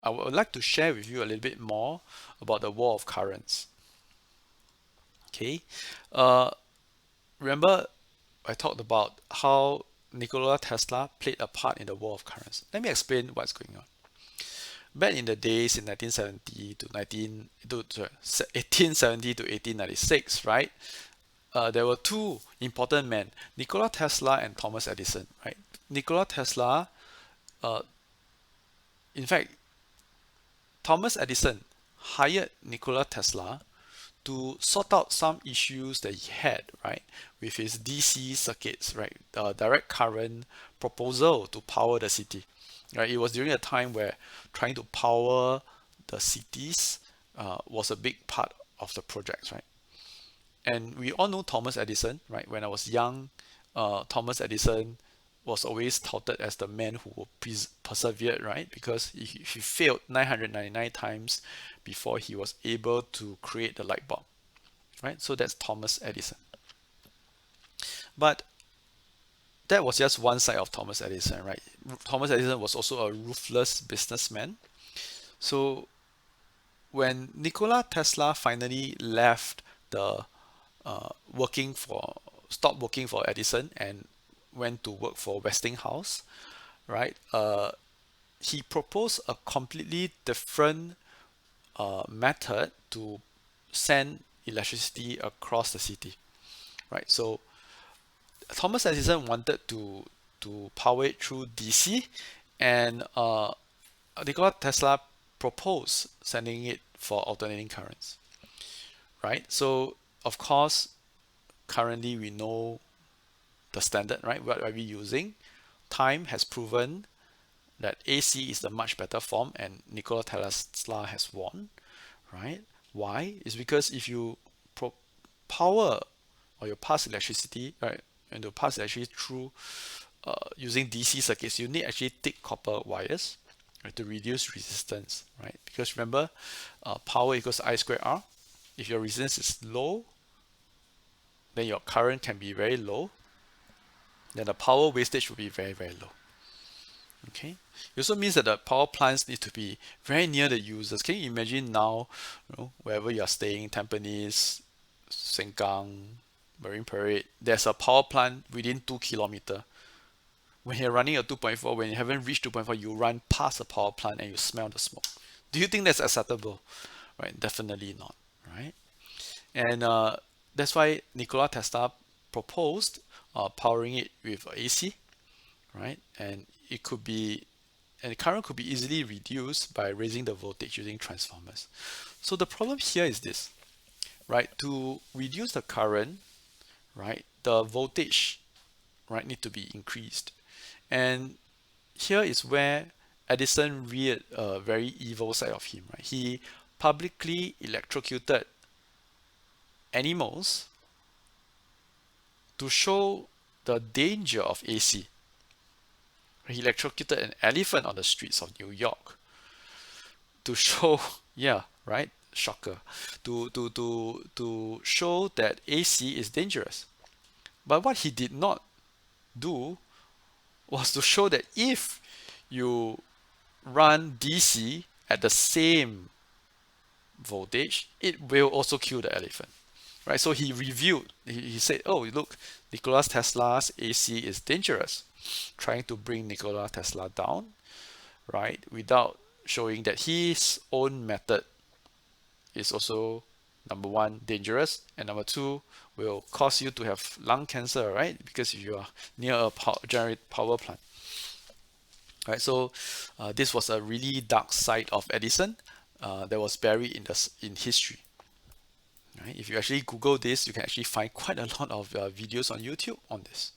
I would like to share with you a little bit more about the wall of currents. Okay, uh, remember I talked about how Nikola Tesla played a part in the wall of currents. Let me explain what's going on. Back in the days in 1970 to 1870 to 1896, right? There were two important men, Nikola Tesla and Thomas Edison, right? Nikola Tesla, uh, in fact, Thomas Edison hired Nikola Tesla to sort out some issues that he had, right, with his DC circuits, right, the direct current proposal to power the city, right. It was during a time where trying to power the cities was a big part of the projects, right. And we all know Thomas Edison, right? When I was young, Thomas Edison was always touted as the man who persevered, right? Because he failed 999 times before he was able to create the light bulb, right? So that's Thomas Edison. But that was just one side of Thomas Edison, right? Thomas Edison was also a ruthless businessman. So when Nikola Tesla finally left the working for stopped working for Edison and went to work for Westinghouse, right? He proposed a completely different method to send electricity across the city, right? So Thomas Edison wanted to power it through DC, and Nikola Tesla proposed sending it for alternating currents, right? So of course, currently we know the standard, right? What are we using? Time has proven that AC is the much better form, and Nikola Tesla has won, right? Why? It's because if you power or you pass electricity, right, and to pass electricity through using DC circuits, you need actually thick copper wires, right, to reduce resistance, right? Because remember, power equals I squared R. If your resistance is low, then your current can be very low, then the power wastage will be very, very low. Okay. It also means that the power plants need to be very near the users. Can you imagine now, wherever you are staying, Tampines, Sengkang, Marine Parade, there's a power plant within 2 kilometers. When you're running a 2.4, when you haven't reached 2.4, you run past a power plant and you smell the smoke. Do you think that's acceptable? Right? Definitely not. Right? And that's why Nikola Tesla proposed powering it with AC, right? And the current could be easily reduced by raising the voltage using transformers. So the problem here is this, right? To reduce the current, right, the voltage, right, need to be increased. And here is where Edison reared a very evil side of him, right? He publicly electrocuted animals to show the danger of AC. He electrocuted an elephant on the streets of New York to show, yeah, right, shocker, to show that AC is dangerous. But what he did not do was to show that if you run DC at the same voltage, it will also kill the elephant, right? So he reviewed, he said, oh, look, Nikola Tesla's AC is dangerous, trying to bring Nikola Tesla down, right, without showing that his own method is also, number one, dangerous, and number two, will cause you to have lung cancer, right? Because if you are near a power plant. Right, so this was a really dark side of Edison that was buried in history. Right? If you actually Google this, you can actually find quite a lot of videos on YouTube on this.